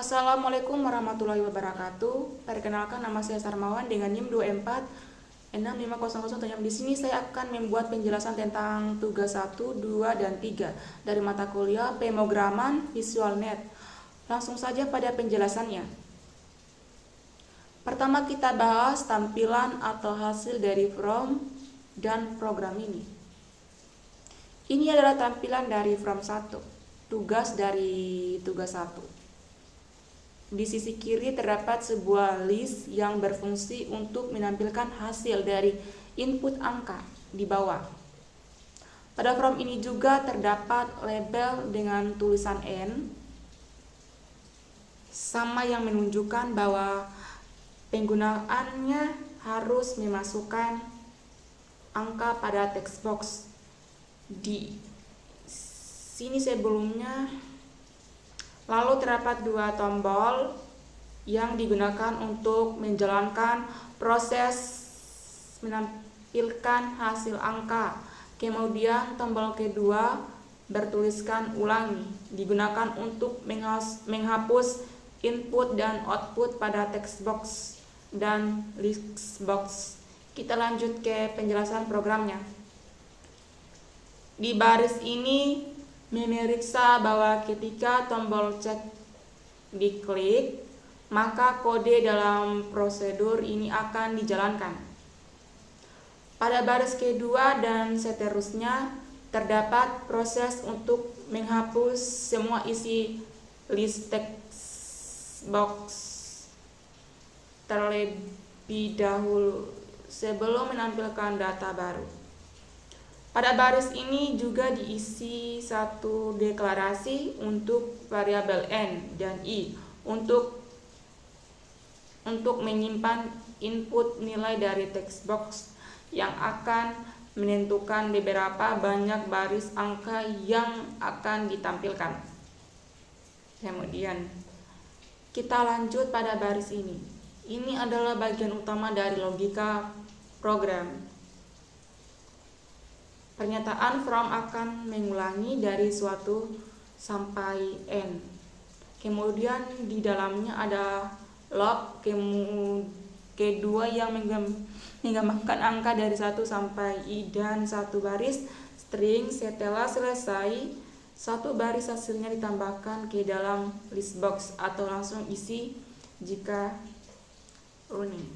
Assalamualaikum warahmatullahi wabarakatuh. Perkenalkan, nama saya Sarmawan dengan NIM 246500. Di sini saya akan membuat penjelasan tentang tugas 1, 2, dan 3 dari mata kuliah Pemrograman Visual Net. Langsung saja pada penjelasannya. Pertama kita bahas tampilan atau hasil dari from dan program ini. Ini adalah tampilan dari from 1, tugas dari tugas 1. Di sisi kiri terdapat sebuah list yang berfungsi untuk menampilkan hasil dari input angka di bawah. Pada from ini juga terdapat label dengan tulisan N, sama yang menunjukkan bahwa penggunaannya harus memasukkan angka pada text box. Di sini sebelumnya lalu terdapat dua tombol yang digunakan untuk menjalankan proses menampilkan hasil angka. Kemudian tombol kedua bertuliskan ulangi, digunakan untuk menghapus input dan output pada text box dan list box. Kita lanjut ke penjelasan programnya. Di baris ini memeriksa bahwa ketika tombol cek diklik, maka kode dalam prosedur ini akan dijalankan. Pada baris kedua dan seterusnya terdapat proses untuk menghapus semua isi list text box terlebih dahulu sebelum menampilkan data baru. Pada baris ini juga diisi satu deklarasi untuk variabel N dan I untuk menyimpan input nilai dari text box yang akan menentukan beberapa banyak baris angka yang akan ditampilkan. Kemudian kita lanjut pada baris ini. Ini adalah bagian utama dari logika program. Pernyataan from akan mengulangi dari suatu sampai n. Kemudian di dalamnya ada log kedua yang menggambarkan angka dari 1 sampai i dan satu baris string. Setelah selesai, satu baris hasilnya ditambahkan ke dalam list box atau langsung isi jika running.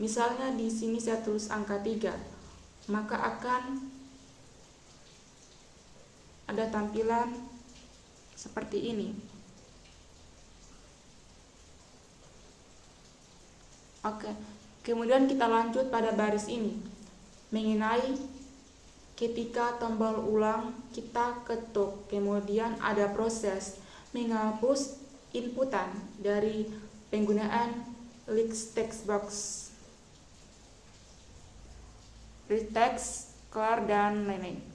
Misalnya di sini saya tulis angka 3, maka akan ada tampilan seperti ini. Oke, kemudian kita lanjut pada baris ini. Mengenai ketika tombol ulang kita ketuk, kemudian ada proses menghapus inputan dari penggunaan list text box, retext, clear, dan lain-lain.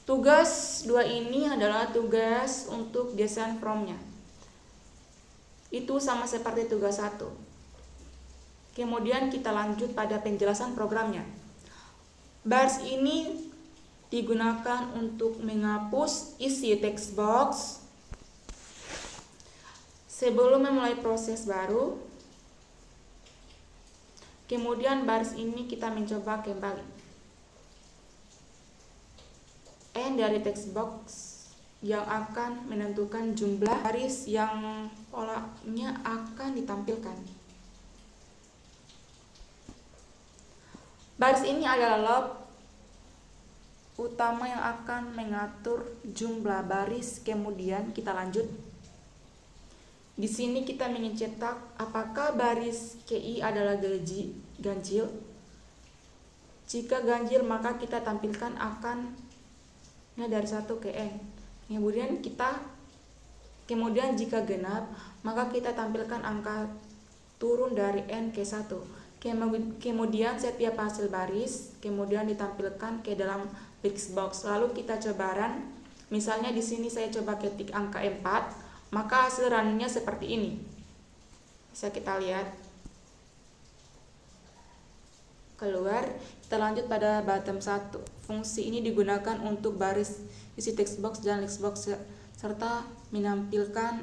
Tugas 2 ini adalah tugas untuk desain from-nya. Itu sama seperti tugas 1. Kemudian kita lanjut pada penjelasan programnya. Baris ini digunakan untuk menghapus isi text box sebelum memulai proses baru. Kemudian baris ini kita mencoba kembali. N dari text box yang akan menentukan jumlah baris yang polanya akan ditampilkan. Baris ini adalah log utama yang akan mengatur jumlah baris. Kemudian kita lanjut. Di sini kita ingin cetak apakah baris KI adalah ganjil. Jika ganjil, maka kita tampilkan akan dari 1 ke N. Kemudian jika genap, maka kita tampilkan angka turun dari N ke 1. Kemudian setiap hasil baris kemudian ditampilkan ke dalam list box. Lalu kita coba run. Misalnya di sini saya coba ketik angka 4, maka hasil run-nya seperti ini. Bisa kita lihat. Keluar. Kita lanjut pada bottom 1. Fungsi ini digunakan untuk baris isi text box dan list box serta menampilkan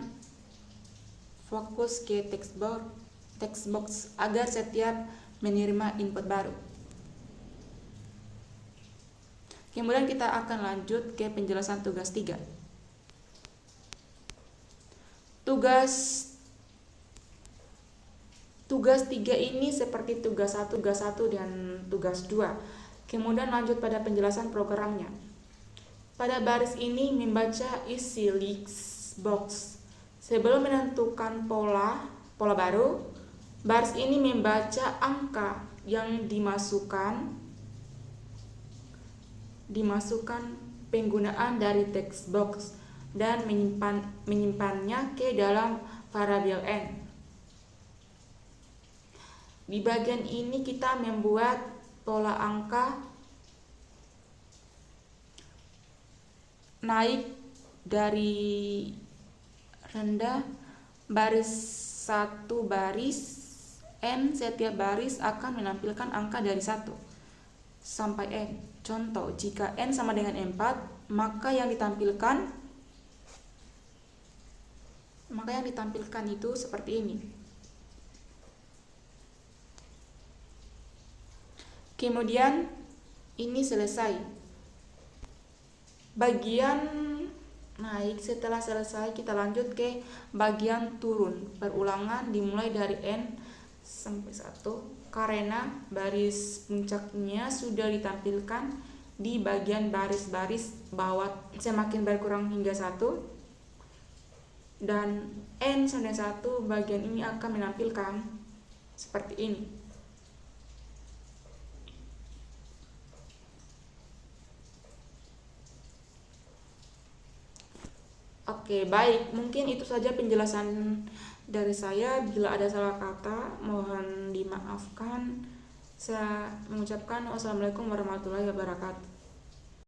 fokus ke text box agar setiap menerima input baru. Kemudian kita akan lanjut ke penjelasan tugas 3. Tugas 3 ini seperti tugas 1 dan tugas 2. Kemudian lanjut pada penjelasan programnya. Pada baris ini membaca isi list box. Sebelum menentukan pola baru, baris ini membaca angka yang dimasukkan penggunaan dari text box dan menyimpannya ke dalam variabel n. Di bagian ini kita membuat pola angka naik dari rendah baris 1 baris n. Setiap baris akan menampilkan angka dari 1 sampai n. Contoh, jika n sama dengan 4, maka yang ditampilkan itu seperti ini. Kemudian ini selesai. Bagian naik setelah selesai, kita lanjut ke bagian turun. Perulangan dimulai dari n sampai 1 karena baris puncaknya sudah ditampilkan di bagian baris-baris bawah semakin berkurang hingga 1, dan n sampai 1 bagian ini akan menampilkan seperti ini. Oke, baik. Mungkin itu saja penjelasan dari saya. Bila ada salah kata, mohon dimaafkan. Saya mengucapkan wassalamualaikum warahmatullahi wabarakatuh.